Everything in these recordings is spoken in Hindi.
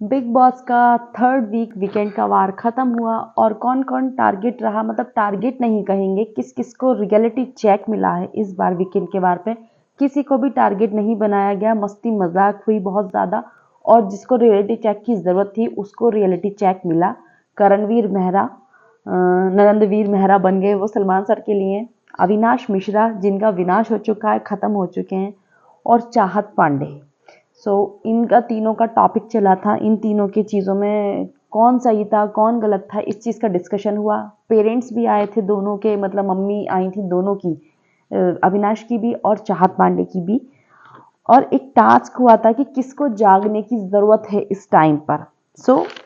बिग बॉस का थर्ड वीकेंड का वार खत्म हुआ और कौन कौन टारगेट रहा, मतलब टारगेट नहीं कहेंगे, किस किस को रियलिटी चेक मिला है इस बार वीकेंड के वार पे। किसी को भी टारगेट नहीं बनाया गया, मस्ती मजाक हुई बहुत ज़्यादा और जिसको रियलिटी चेक की ज़रूरत थी उसको रियलिटी चेक मिला। करणवीर मेहरा, नरेंद्रवीर मेहरा बन गए वो सलमान सर के लिए। अविनाश मिश्रा जिनका विनाश हो चुका है, ख़त्म हो चुके हैं। और चाहत पांडे। इनका तीनों का टॉपिक चला था। इन तीनों की चीज़ों में कौन सही था कौन गलत था, इस चीज़ का डिस्कशन हुआ। पेरेंट्स भी आए थे दोनों के, मतलब मम्मी आई थी दोनों की, अविनाश की भी और चाहत पांडे की भी। और एक टास्क हुआ था कि किसको जागने की ज़रूरत है इस टाइम पर।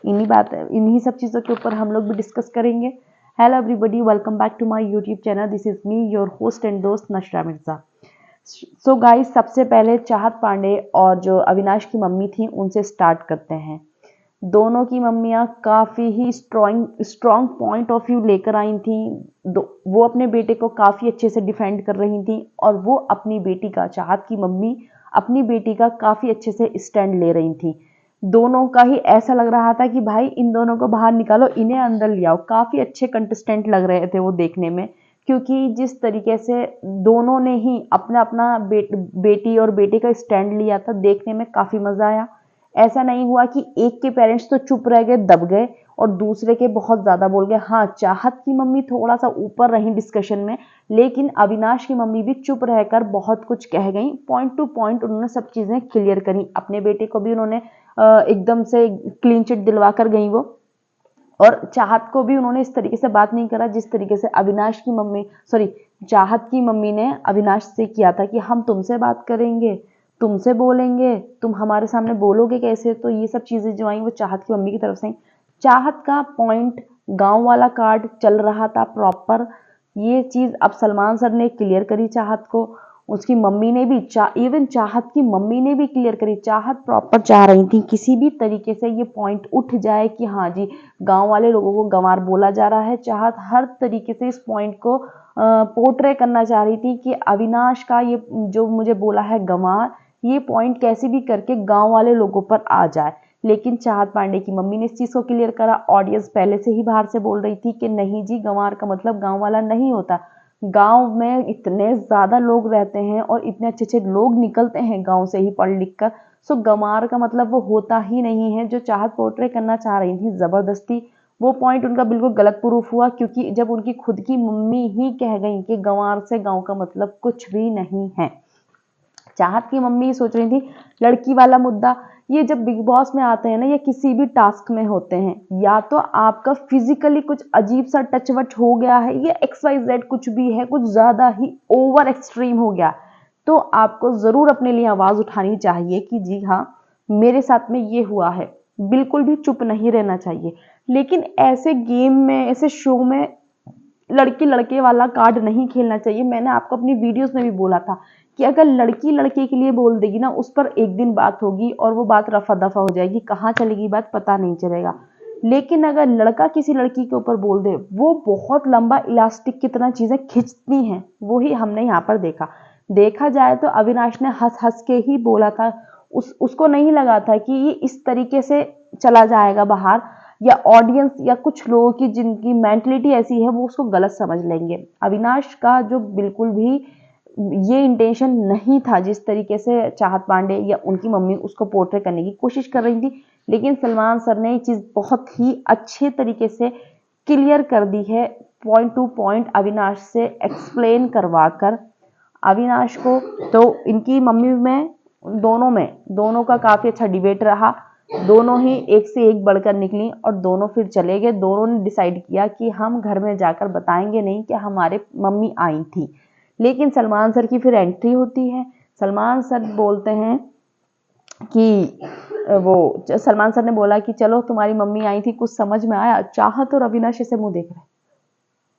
इन्हीं सब चीज़ों के ऊपर हम लोग भी डिस्कस करेंगे। Hello everybody, welcome back to my YouTube channel. This is me your host and दोस्त नशरा मिर्ज़ा। सो गाइस, सबसे पहले चाहत पांडे और जो अविनाश की मम्मी थी उनसे स्टार्ट करते हैं। दोनों की मम्मियाँ काफ़ी ही स्ट्रॉन्ग पॉइंट ऑफ व्यू लेकर आई थी। वो अपने बेटे को काफ़ी अच्छे से डिफेंड कर रही थी और वो अपनी बेटी का, चाहत की मम्मी अपनी बेटी का काफ़ी अच्छे से स्टैंड ले रही थी। दोनों का ही ऐसा लग रहा था कि भाई इन दोनों को बाहर निकालो, इन्हें अंदर ले आओ। काफ़ी अच्छे कंटेस्टेंट लग रहे थे वो देखने में, क्योंकि जिस तरीके से दोनों ने ही अपना अपना बेटी और बेटे का स्टैंड लिया था, देखने में काफ़ी मज़ा आया। ऐसा नहीं हुआ कि एक के पेरेंट्स तो चुप रह गए, दब गए और दूसरे के बहुत ज़्यादा बोल गए। हाँ, चाहत की मम्मी थोड़ा सा ऊपर रही डिस्कशन में, लेकिन अविनाश की मम्मी भी चुप रहकर बहुत कुछ कह गई। पॉइंट टू पॉइंट उन्होंने सब चीज़ें क्लियर करी। अपने बेटे को भी उन्होंने एकदम से क्लीन चिट दिलवा कर गई वो। और चाहत को भी उन्होंने इस तरीके से बात नहीं करा जिस तरीके से चाहत की मम्मी ने अविनाश से किया था कि हम तुमसे बात करेंगे, तुमसे बोलेंगे, तुम हमारे सामने बोलोगे कैसे। तो ये सब चीज़ें जो आई वो चाहत की मम्मी की तरफ से। चाहत का पॉइंट गांव वाला कार्ड चल रहा था प्रॉपर। ये चीज़ अब सलमान सर ने क्लियर करी चाहत को। उसकी मम्मी ने भी इवन चाहत की मम्मी ने भी क्लियर करी। चाहत प्रॉपर चाह रही थी किसी भी तरीके से ये पॉइंट उठ जाए कि हाँ जी, गांव वाले लोगों को गंवार बोला जा रहा है। चाहत हर तरीके से इस पॉइंट को पोर्ट्रे करना चाह रही थी कि अविनाश का ये जो मुझे बोला है गंवार, ये पॉइंट कैसे भी करके गांव वाले लोगों पर आ जाए। लेकिन चाहत पांडे की मम्मी ने इस चीज़ को क्लियर करा। ऑडियंस पहले से ही बाहर से बोल रही थी कि नहीं जी, गंवार का मतलब गांव वाला नहीं होता। गांव में इतने ज़्यादा लोग रहते हैं और इतने अच्छे अच्छे लोग निकलते हैं गांव से ही पढ़ लिख कर। सो गंवार का मतलब वो होता ही नहीं है जो चाहत पोर्ट्रे करना चाह रही थी ज़बरदस्ती। वो पॉइंट उनका बिल्कुल गलत प्रूफ हुआ, क्योंकि जब उनकी खुद की मम्मी ही कह गई कि गंवार से गांव का मतलब कुछ भी नहीं है। चाहत की मम्मी सोच रही थी लड़की वाला मुद्दा। ये जब बिग बॉस में आते हैं ना, या किसी भी टास्क में होते हैं, या तो आपका फिजिकली कुछ अजीब सा टच वच हो गया है, या XYZ कुछ भी है, कुछ ज्यादा ही ओवर एक्सट्रीम हो गया, तो आपको जरूर अपने लिए आवाज उठानी चाहिए कि जी हाँ, मेरे साथ में ये हुआ है। बिल्कुल भी चुप नहीं रहना चाहिए। लेकिन ऐसे गेम में, ऐसे शो में लड़की लड़के वाला कार्ड नहीं खेलना चाहिए। मैंने आपको अपनी वीडियोस में भी बोला था कि अगर लड़की लड़के के लिए बोल देगी ना, उस पर एक दिन बात होगी और वो बात रफा दफा हो जाएगी, कहाँ चलेगी बात पता नहीं चलेगा। लेकिन अगर लड़का किसी लड़की के ऊपर बोल दे, वो बहुत लंबा इलास्टिक की तरह चीजें खींचती हैं। वही हमने यहाँ पर देखा जाए तो अविनाश ने हंस हंस के ही बोला था। उसको नहीं लगा था कि ये इस तरीके से चला जाएगा बाहर, या ऑडियंस या कुछ लोगों की जिनकी मेंटलिटी ऐसी है वो उसको गलत समझ लेंगे। अविनाश का जो बिल्कुल भी ये इंटेंशन नहीं था जिस तरीके से चाहत पांडे या उनकी मम्मी उसको पोर्ट्रे करने की कोशिश कर रही थी। लेकिन सलमान सर ने ये चीज़ बहुत ही अच्छे तरीके से क्लियर कर दी है, पॉइंट टू पॉइंट अविनाश से एक्सप्लेन करवा कर। अविनाश को तो इनकी मम्मी में, दोनों का काफ़ी अच्छा डिबेट रहा। दोनों ही एक से एक बढ़कर निकली और दोनों फिर चले गए। दोनों ने डिसाइड किया कि हम घर में जाकर बताएंगे नहीं कि हमारे मम्मी आई थी। लेकिन सलमान सर की फिर एंट्री होती है। सलमान सर बोलते हैं कि सलमान सर ने बोला कि चलो तुम्हारी मम्मी आई थी, कुछ समझ में आया। चाहत और अविनाश ऐसे मुंह देख रहे,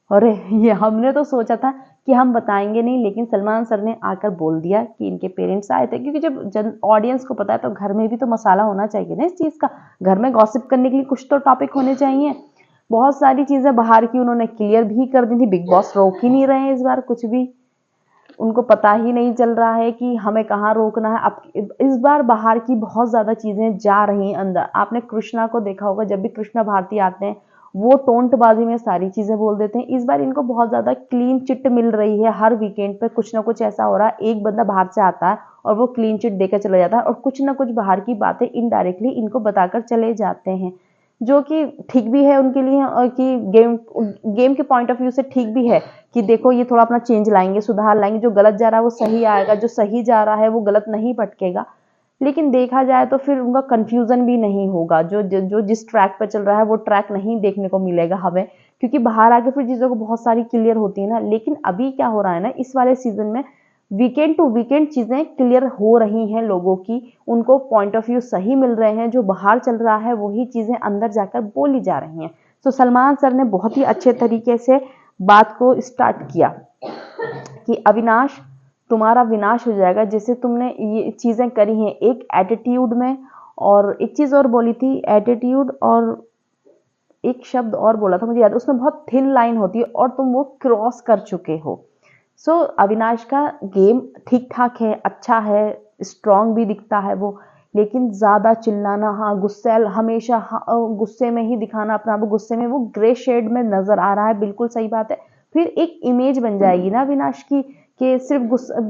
अरे ये हमने तो सोचा था कि हम बताएंगे नहीं, लेकिन सलमान सर ने आकर बोल दिया कि इनके पेरेंट्स आए थे। क्योंकि जब ऑडियंस को पता है तो घर में भी तो मसाला होना चाहिए ना इस चीज़ का। घर में गॉसिप करने के लिए कुछ तो टॉपिक होने चाहिए। बहुत सारी चीज़ें बाहर की उन्होंने क्लियर भी कर दी थी। बिग बॉस रोक ही नहीं रहे हैं इस बार कुछ भी। उनको पता ही नहीं चल रहा है कि हमें कहाँ रोकना है। अब इस बार बाहर की बहुत ज़्यादा चीज़ें जा रही हैं अंदर। आपने कृष्णा को देखा होगा, जब भी कृष्णा भारती आते हैं वो टोंटबाजी में सारी चीज़ें बोल देते हैं। इस बार इनको बहुत ज़्यादा क्लीन चिट मिल रही है। हर वीकेंड पे कुछ ना कुछ ऐसा हो रहा है, एक बंदा बाहर से आता है और वो क्लीन चिट देकर चला जाता है और कुछ ना कुछ बाहर की बातें इनडायरेक्टली इनको बताकर चले जाते हैं, जो कि ठीक भी है उनके लिए और कि गेम के पॉइंट ऑफ व्यू से ठीक भी है कि देखो ये थोड़ा अपना चेंज लाएंगे, सुधार लाएंगे, जो गलत जा रहा है वो सही आएगा, जो सही जा रहा है वो गलत नहीं भटकेगा। लेकिन देखा जाए तो फिर उनका कंफ्यूजन भी नहीं होगा, जो जिस ट्रैक पर चल रहा है वो ट्रैक नहीं देखने को मिलेगा हमें, क्योंकि बाहर आके फिर चीज़ों को बहुत सारी क्लियर होती है ना। लेकिन अभी क्या हो रहा है ना, इस वाले सीजन में वीकेंड टू वीकेंड चीज़ें क्लियर हो रही हैं लोगों की, उनको पॉइंट ऑफ व्यू सही मिल रहे हैं, जो बाहर चल रहा है वही चीज़ें अंदर जाकर बोली जा रही हैं। तो सलमान सर ने बहुत ही अच्छे तरीके से बात को स्टार्ट किया कि अविनाश तुम्हारा विनाश हो जाएगा, जैसे तुमने ये चीज़ें करी हैं एक एटीट्यूड में, और एक चीज़ और बोली थी, एटीट्यूड और एक शब्द और बोला था मुझे याद, उसमें बहुत थिन लाइन होती है और तुम वो क्रॉस कर चुके हो। सो अविनाश का गेम ठीक ठाक है, अच्छा है, स्ट्रांग भी दिखता है वो, लेकिन ज़्यादा चिल्लाना, हाँ गुस्सैल, हमेशा हाँ, गुस्से में ही दिखाना अपना, वो गुस्से में वो ग्रे शेड में नज़र आ रहा है, बिल्कुल सही बात है। फिर एक इमेज बन जाएगी ना अविनाश की कि सिर्फ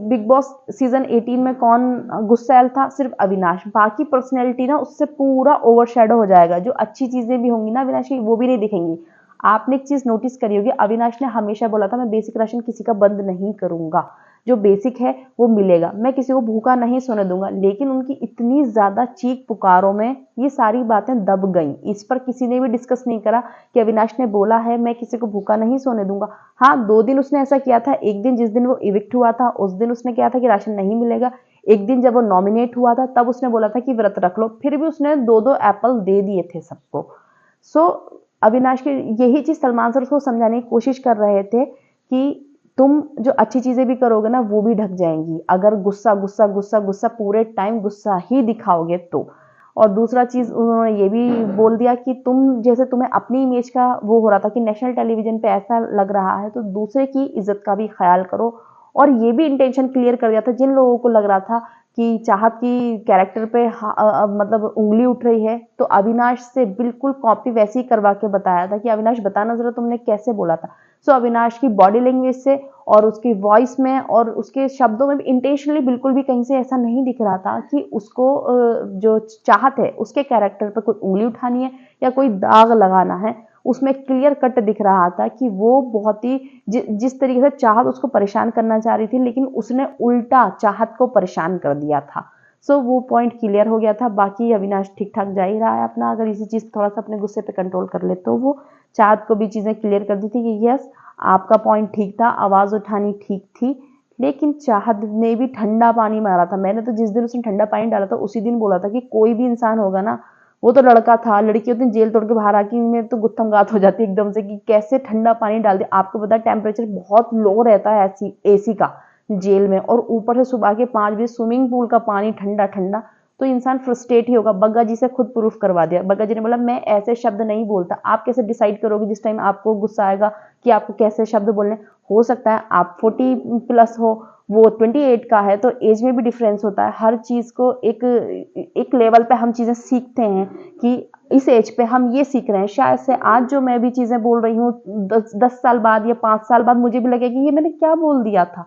बिग बॉस सीजन 18 में कौन गुस्सैल था, सिर्फ अविनाश, बाकी पर्सनैलिटी ना उससे पूरा ओवरशैडो हो जाएगा। जो अच्छी चीज़ें भी होंगी ना अविनाश की वो भी नहीं दिखेंगी। आपने एक चीज नोटिस करी होगी, अविनाश ने हमेशा बोला था मैं बेसिक राशन किसी का बंद नहीं करूंगा, जो बेसिक है वो मिलेगा, मैं किसी को भूखा नहीं सोने दूंगा। लेकिन उनकी इतनी ज्यादा चीख पुकारों में ये सारी बातें दब गईं। इस पर किसी ने भी डिस्कस नहीं करा कि अविनाश ने बोला है मैं किसी को भूखा नहीं सोने दूंगा। हाँ 2 दिन उसने ऐसा किया था, एक दिन जिस दिन वो इविक्ट हुआ था उस दिन उसने किया था कि राशन नहीं मिलेगा, एक दिन जब वो नॉमिनेट हुआ था तब उसने बोला था कि व्रत रख लो, फिर भी उसने 2-2 एप्पल दे दिए थे सबको। सो अविनाश की यही चीज सलमान सर उसको समझाने की कोशिश कर रहे थे कि तुम जो अच्छी चीजें भी करोगे ना वो भी ढक जाएंगी, अगर गुस्सा गुस्सा गुस्सा गुस्सा पूरे टाइम गुस्सा ही दिखाओगे तो। और दूसरा चीज उन्होंने ये भी बोल दिया कि तुम जैसे तुम्हें अपनी इमेज का वो हो रहा था कि नेशनल टेलीविजन पे ऐसा लग रहा है, तो दूसरे की इज्जत का भी ख्याल करो। और ये भी इंटेंशन क्लियर कर दिया था जिन लोगों को लग रहा था कि चाहत की कैरेक्टर पे मतलब उंगली उठ रही है, तो अविनाश से बिल्कुल कॉपी वैसे ही करवा के बताया था कि अविनाश बताना जरा तुमने कैसे बोला था। सो अविनाश की बॉडी लैंग्वेज से और उसकी वॉइस में और उसके शब्दों में भी इंटेंशनली बिल्कुल भी कहीं से ऐसा नहीं दिख रहा था कि उसको जो चाहत है उसके कैरेक्टर पर कोई उंगली उठानी है या कोई दाग लगाना है। उसमें क्लियर कट दिख रहा था कि वो बहुत ही जिस तरीके से चाहत उसको परेशान करना चाह रही थी, लेकिन उसने उल्टा चाहत को परेशान कर दिया था। सो वो पॉइंट क्लियर हो गया था। बाकी अविनाश ठीक ठाक जा ही रहा है अपना, अगर इसी चीज थोड़ा सा अपने गुस्से पे कंट्रोल कर ले तो वो चाहत को भी चीजें क्लियर कर दी थी कि यस आपका पॉइंट ठीक था, आवाज उठानी ठीक थी, लेकिन चाहत ने भी ठंडा पानी मारा था। मैंने तो जिस दिन उसने ठंडा पानी डाला था उसी दिन बोला था कि कोई भी इंसान होगा ना, वो तो लड़का था, लड़की होती जेल तोड़ के बाहर आके में तो गुत्थम गात हो जाती एकदम से कि कैसे ठंडा पानी डाल दिया। आपको पता है टेम्परेचर बहुत लो रहता है ऐसी एसी का जेल में, और ऊपर से सुबह के 5 बजे स्विमिंग पूल का पानी ठंडा ठंडा, तो इंसान फ्रस्ट्रेट ही होगा। बग्गा जी से खुद प्रूफ करवा दिया, बग्गा जी ने बोला मैं ऐसे शब्द नहीं बोलता। आप कैसे डिसाइड करोगे जिस टाइम आपको गुस्सा आएगा कि आपको कैसे शब्द बोलने। हो सकता है आप 40+ हो, वो 28 का है, तो एज में भी डिफरेंस होता है। हर चीज को एक लेवल पे हम चीजें सीखते हैं कि इस एज पे हम ये सीख रहे हैं, शायद से आज जो मैं भी चीजें बोल रही हूँ 10 साल बाद या 5 साल बाद मुझे भी लगेगा कि ये मैंने क्या बोल दिया था।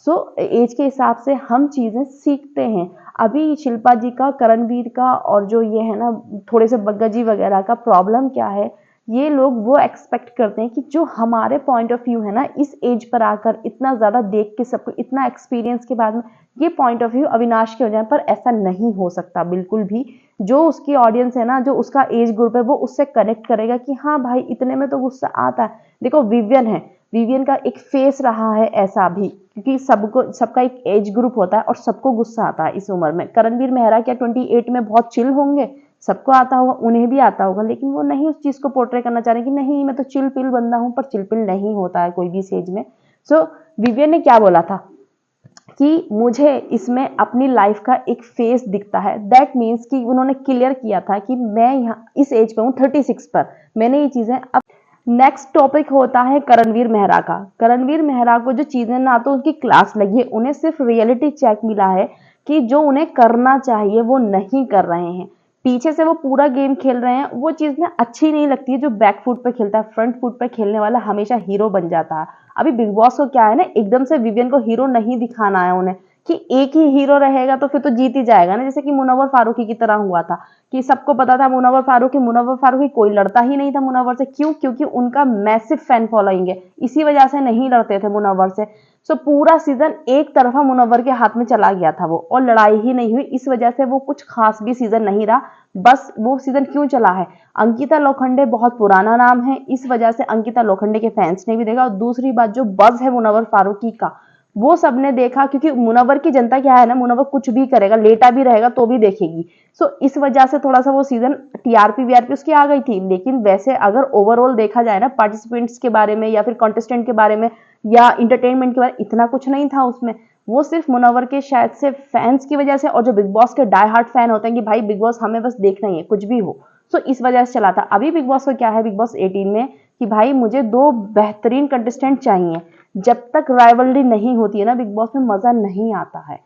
सो एज के हिसाब से हम चीजें सीखते हैं। अभी शिल्पा जी का, करणवीर का और जो ये है ना थोड़े से बग्गा जी वगैरह का प्रॉब्लम क्या है, ये लोग वो एक्सपेक्ट करते हैं कि जो हमारे पॉइंट ऑफ व्यू है ना इस एज पर आकर इतना ज्यादा देख के सबको इतना एक्सपीरियंस के बाद में ये पॉइंट ऑफ व्यू अविनाश के हो जाए, पर ऐसा नहीं हो सकता बिल्कुल भी। जो उसकी ऑडियंस है ना, जो उसका एज ग्रुप है, वो उससे कनेक्ट करेगा कि हाँ भाई इतने में तो गुस्सा आता है। देखो विवियन है, विवियन का एक फेस रहा है ऐसा भी, क्योंकि सबका एक एज ग्रुप होता है और सबको गुस्सा आता है इस उम्र में। करणवीर मेहरा क्या 28 में बहुत चिल होंगे, सबको आता होगा, उन्हें भी आता होगा, लेकिन वो नहीं उस चीज को पोर्ट्रे करना चाह रहे कि नहीं मैं तो चिल पिल बंदा हूं, पर चिल पिल नहीं होता है कोई भी स्टेज में। सो विवियन ने क्या बोला था कि मुझे इसमें अपनी लाइफ का एक फेस दिखता है। दैट मीन्स कि उन्होंने क्लियर किया था कि मैं यहाँ इस एज पे हूँ 36 पर, मैंने ये चीजें अब नेक्स्ट टॉपिक होता है करणवीर मेहरा का। करणवीर मेहरा को जो चीजें ना तो उनकी क्लास लगी है, उन्हें सिर्फ रियलिटी चेक मिला है कि जो उन्हें करना चाहिए वो नहीं कर रहे हैं। पीछे से वो पूरा गेम खेल रहे हैं, वो चीज ना अच्छी नहीं लगती है। जो बैक फुट पे खेलता है, फ्रंट फुट पे खेलने वाला हमेशा हीरो बन जाता है। अभी बिग बॉस को क्या है ना, एकदम से विवियन को हीरो नहीं दिखाना है उन्हें कि एक ही हीरो रहेगा तो फिर तो जीत ही जाएगा ना। जैसे कि मुनव्वर फारूकी की तरह हुआ था कि सबको पता था मुनव्वर फारूकी कोई लड़ता ही नहीं था मुनव्वर से। क्यों? क्योंकि उनका मैसिव फैन फॉलोइंग है, इसी वजह से नहीं लड़ते थे मुनव्वर से। सो पूरा सीजन एक तरफा मुनव्वर के हाथ में चला गया था वो, और लड़ाई ही नहीं हुई। इस वजह से वो कुछ खास भी सीजन नहीं रहा। बस वो सीजन क्यों चला है, अंकिता लोखंडे बहुत पुराना नाम है, इस वजह से अंकिता लोखंडे के फैंस ने भी देखा। और दूसरी बात, जो बज है मुनव्वर फारूकी का, वो सबने देखा, क्योंकि मुनव्वर की जनता क्या है ना, मुनव्वर कुछ भी करेगा, लेटा भी रहेगा तो भी देखेगी। सो इस वजह से थोड़ा सा वो सीजन टीआरपी वीआरपी उसकी आ गई थी। लेकिन वैसे अगर ओवरऑल देखा जाए ना, पार्टिसिपेंट्स के बारे में या फिर कॉन्टेस्टेंट के बारे में या इंटरटेनमेंट के बारे में, इतना कुछ नहीं था उसमें। वो सिर्फ मुनव्वर के शायद से फैंस की वजह से, और जो बिग बॉस के डाई हार्ट फैन होते हैं कि भाई बिग बॉस हमें बस देखना ही है कुछ भी हो, सो इस वजह से चला था। अभी बिग बॉस को क्या है, बिग बॉस 18 में, कि भाई मुझे दो बेहतरीन कंटेस्टेंट चाहिए। जब तक राइवलरी नहीं होती है ना बिग बॉस में, मजा नहीं आता है।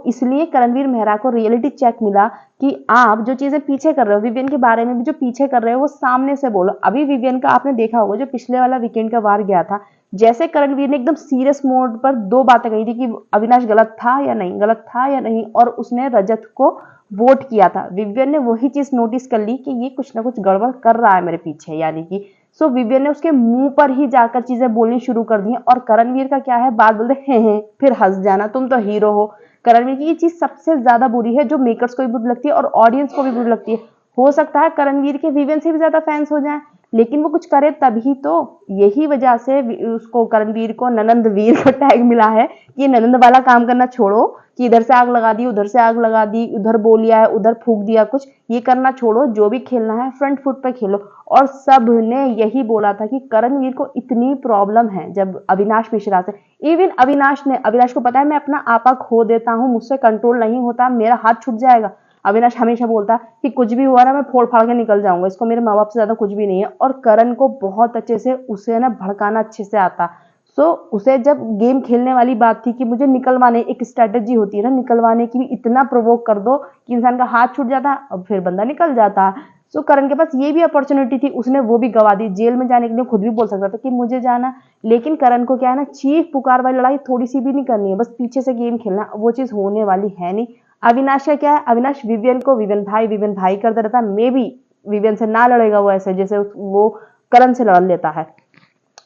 इसलिए करणवीर मेहरा को रियलिटी चेक मिला कि आप जो चीजें पीछे कर रहे हो, विवियन के बारे में भी जो पीछे कर रहे हो वो सामने से बोलो। अभी विवियन का आपने देखा होगा, जो पिछले वाला वीकेंड का वार गया था, जैसे करणवीर ने एकदम सीरियस मोड पर दो बातें कही थी कि अविनाश गलत था या नहीं, गलत था या नहीं, और उसने रजत को वोट किया था। विवियन ने वही चीज नोटिस कर ली कि ये कुछ ना कुछ गड़बड़ कर रहा है मेरे पीछे, यानी कि विवियन ने उसके मुंह पर ही जाकर चीजें बोलनी शुरू कर दी। और करणवीर का क्या है, बात बोलते हैं फिर हंस जाना, तुम तो हीरो हो। करणवीर की ये चीज सबसे ज्यादा बुरी है, जो मेकर्स को भी बुरी लगती है और ऑडियंस को भी बुरी लगती है। हो सकता है करणवीर के विवियन से भी ज्यादा फैंस हो जाएं, लेकिन वो कुछ करे तभी तो। यही वजह से उसको, करणवीर को ननंद वीर का टैग मिला है कि ननंद वाला काम करना छोड़ो, कि इधर से आग लगा दी, उधर से आग लगा दी, उधर बोल लिया है, उधर फूक दिया कुछ, ये करना छोड़ो। जो भी खेलना है फ्रंट फुट पे खेलो। और सब ने यही बोला था कि करणवीर को इतनी प्रॉब्लम है जब अविनाश मिश्रा से। इवन अविनाश को पता है मैं अपना आपा खो देता हूँ, मुझसे कंट्रोल नहीं होता, मेरा हाथ छूट जाएगा। अविनाश हमेशा बोलता कि कुछ भी हुआ ना मैं फोड़ फाड़ के निकल जाऊंगा, इसको मेरे माँ बाप से ज्यादा कुछ भी नहीं है। और करण को बहुत अच्छे से उसे ना भड़काना अच्छे से आता। उसे जब गेम खेलने वाली बात थी कि मुझे निकलवाने, एक स्ट्रेटेजी होती है ना निकलवाने की भी, इतना प्रोवोक कर दो कि इंसान का हाथ छूट जाता, अब फिर बंदा निकल जाता। करण के पास ये भी अपॉर्चुनिटी थी, उसने वो भी गवा दी। जेल में जाने के लिए खुद भी बोल सकता था कि मुझे जाना, लेकिन करण को क्या है ना, चीख पुकार वाली लड़ाई थोड़ी सी भी नहीं करनी है, बस पीछे से गेम खेलना, वो चीज होने वाली है नहीं। अविनाश का क्या है, अविनाश विवियन को विवियन भाई करता रहता है। मे बी विवियन से ना लड़ेगा वो ऐसे जैसे वो करण से लड़ लेता है।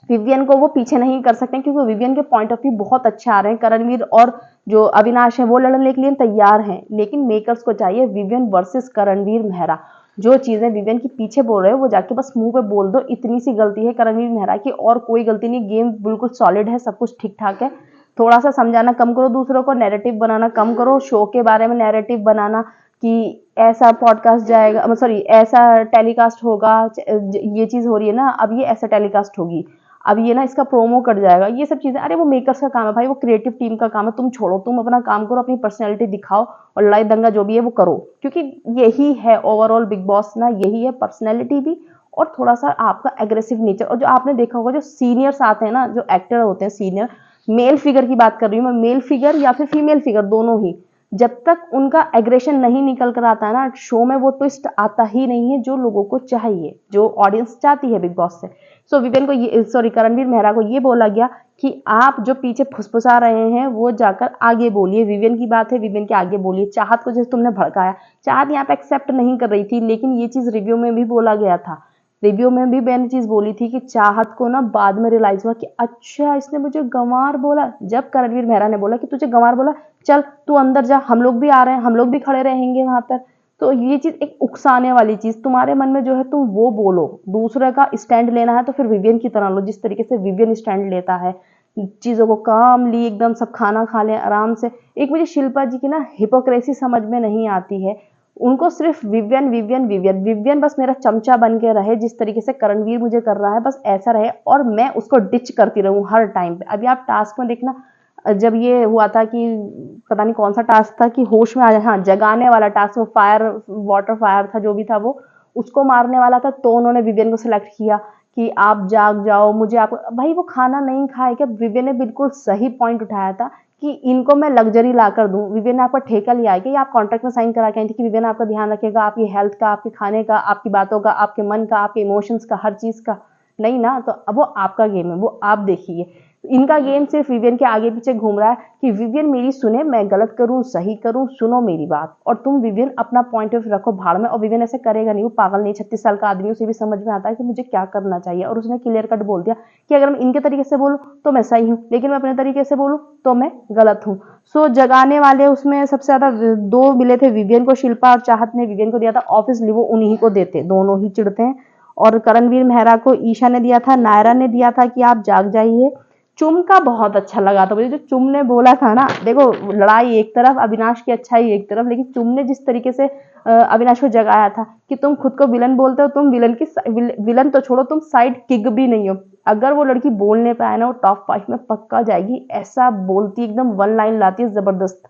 विवियन को वो पीछे नहीं कर सकते, क्योंकि विवियन के पॉइंट ऑफ व्यू बहुत अच्छे आ रहे हैं। करणवीर और जो अविनाश है वो लड़ने के लिए तैयार हैं, लेकिन मेकर्स को चाहिए विवियन वर्सेस करणवीर मेहरा। जो चीजें विवियन के पीछे बोल रहे हो वो जाके बस मुंह पे बोल दो। इतनी सी गलती है करणवीर मेहरा की, और कोई गलती नहीं। गेम बिल्कुल सॉलिड है, सब कुछ ठीक ठाक है। थोड़ा सा समझाना कम करो दूसरों को, नैरेटिव बनाना कम करो, शो के बारे में नैरेटिव बनाना कि ऐसा पॉडकास्ट जाएगा, सॉरी ऐसा टेलीकास्ट होगा, ये चीज हो रही है ना, अब ये ऐसा टेलीकास्ट होगी, अब ये ना इसका प्रोमो कट जाएगा, ये सब चीजें, अरे वो मेकर्स का काम है भाई, वो क्रिएटिव टीम का काम है। तुम छोड़ो, तुम अपना काम करो, अपनी पर्सनैलिटी दिखाओ, और लड़ाई दंगा जो भी है वो करो, क्योंकि यही है ओवरऑल बिग बॉस ना, यही है पर्सनैलिटी भी, और थोड़ा सा आपका एग्रेसिव नेचर। और जो आपने देखा होगा, जो सीनियर्स आते हैं ना, जो एक्टर होते हैं सीनियर, मेल फिगर की बात कर रही हूँ मैं, मेल फिगर या फिर फीमेल फिगर, दोनों ही, जब तक उनका एग्रेशन नहीं निकल कर आता है ना शो में, वो ट्विस्ट आता ही नहीं है जो लोगों को चाहिए, जो ऑडियंस चाहती है बिग बॉस से। विवेन को ये, सॉरी करणवीर मेहरा को ये बोला गया कि आप जो पीछे फुसफुसा रहे हैं वो जाकर आगे बोलिए। विवेन की बात है, विवेन के आगे बोलिए। चाहत को जैसे तुमने भड़काया, चाहत यहाँ पे एक्सेप्ट नहीं कर रही थी, लेकिन ये चीज रिव्यू में भी बोला गया था। रिव्यू में भी मैंने चीज बोली थी कि चाहत को ना बाद में रियलाइज हुआ कि अच्छा इसने मुझे गंवार बोला। जब करणवीर मेहरा ने बोला कि तुझे गंवार बोला, चल तू अंदर जा, हम लोग भी आ रहे हैं, हम लोग भी खड़े रहेंगे वहां पर। तो ये चीज एक उकसाने वाली चीज, तुम्हारे मन में जो है तुम वो बोलो। दूसरे का स्टैंड लेना है तो फिर विवियन की तरह लो, जिस तरीके से विवियन स्टैंड लेता है, चीजों को कामली एकदम, सब खाना खा लें आराम से। एक मुझे शिल्पा जी की ना हिपोक्रेसी समझ में नहीं आती है। उनको सिर्फ विवियन विवियन विवियन विवियन बस मेरा चमचा बन के रहे, जिस तरीके से करणवीर मुझे कर रहा है बस ऐसा रहे, और मैं उसको डिच करती रहूं हर टाइम पे। अभी आप टास्क में देखना, जब ये हुआ था कि पता नहीं कौन सा टास्क था कि होश में आ जाए, हाँ जगाने वाला टास्क, वो फायर वाटर फायर था जो भी था, वो उसको मारने वाला था, तो उन्होंने विवियन को सिलेक्ट किया कि आप जाग जाओ, मुझे आप भाई वो खाना नहीं खाएगा। विवेन ने बिल्कुल सही पॉइंट उठाया था कि इनको मैं लग्जरी ला कर दूं। विवेन ने आपका ठेका लिया है कि या आप कॉन्ट्रैक्ट में साइन करा के आई थी कि विवेन आपका ध्यान रखेगा, आपकी हेल्थ का, आपके खाने का, आपकी बातों का, आपके मन का, आपके इमोशंस का, हर चीज का? नहीं ना। तो अब वो आपका गेम है, वो आप देखिए। इनका गेम सिर्फ विवियन के आगे पीछे घूम रहा है कि विवियन मेरी सुने, मैं गलत करूं सही करूं, सुनो मेरी बात। और तुम विवियन अपना पॉइंट ऑफ व्यू रखो भाड़ में। और विवियन ऐसे करेगा नहीं, वो पागल नहीं, 36 साल का आदमी, उसे भी समझ में आता है कि मुझे क्या करना चाहिए। और उसने क्लियर कट बोल दिया कि अगर मैं इनके तरीके से बोलूं तो मैं सही हूं, लेकिन मैं अपने तरीके से बोलूं तो मैं गलत हूं। सो जगाने वाले उसमें सबसे ज्यादा दो मिले थे, विवियन को शिल्पा और चाहत ने विवियन को दिया था। ऑब्वियसली वो उन्हीं को देते, दोनों ही चिढ़ते हैं। और करणवीर मेहरा को ईशा ने दिया था, नायरा ने दिया था कि आप जाग जाइए। चुम का बहुत अच्छा लगा था मुझे, जो चुम ने बोला था ना, देखो लड़ाई एक तरफ, अविनाश की अच्छाई एक तरफ, लेकिन चुम ने जिस तरीके से अविनाश को जगाया था कि तुम खुद को विलन बोलते हो, तुम विलन की विलन तो छोड़ो, तुम साइड किक भी नहीं हो। अगर वो लड़की बोलने पे आए ना, वो टॉप 5 में पक्का जाएगी। ऐसा बोलती, एकदम वन लाइन लाती है जबरदस्त।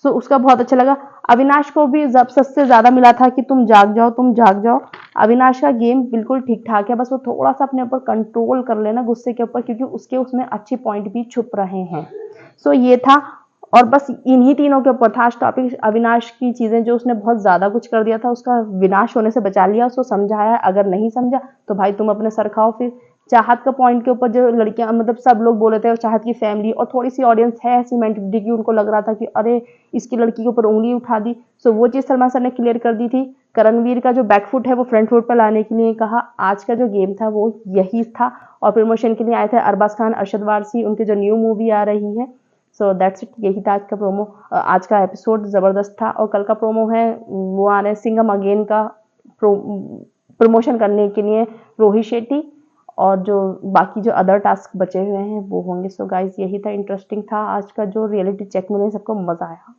सो उसका बहुत अच्छा लगा। अविनाश को भी जब सबसे ज्यादा मिला था कि तुम जाग जाओ, तुम जाग जाओ। अविनाश का गेम बिल्कुल ठीक ठाक है, बस वो थोड़ा सा अपने ऊपर कंट्रोल कर लेना गुस्से के ऊपर, क्योंकि उसके उसमें अच्छे पॉइंट भी छुप रहे हैं। सो ये था। और बस इन्हीं तीनों के ऊपर था आज टॉपिक। अविनाश की चीजें जो उसने बहुत ज्यादा कुछ कर दिया था, उसका विनाश होने से बचा लिया, उसको समझाया। अगर नहीं समझा तो भाई तुम अपने सर खाओ। फिर चाहत का पॉइंट के ऊपर जो लड़कियां, मतलब सब लोग बोले थे, और चाहत की फैमिली और थोड़ी सी ऑडियंस है ऐसी मेंटिलिटी की, उनको लग रहा था कि अरे इसकी लड़की के ऊपर उंगली उठा दी। सो वो चीज सलमान सर ने क्लियर कर दी थी। करणवीर का जो बैकफुट है वो फ्रंट फुट पर लाने के लिए कहा। आज का जो गेम था वो यही था। और प्रमोशन के लिए आए थे अरबाज खान, अरशद वारसी, उनकी जो न्यू मूवी आ रही है। सो दैट्स इट, यही था आज का प्रोमो। आज का एपिसोड जबरदस्त था। और कल का प्रोमो है, वो आ रहे हैं सिंघम अगेन का प्रमोशन करने के लिए रोहित शेट्टी। और जो बाकी जो अदर टास्क बचे हुए हैं वो होंगे। सो गाइज यही था, इंटरेस्टिंग था आज का जो रियलिटी चेक में, सबको मजा आया।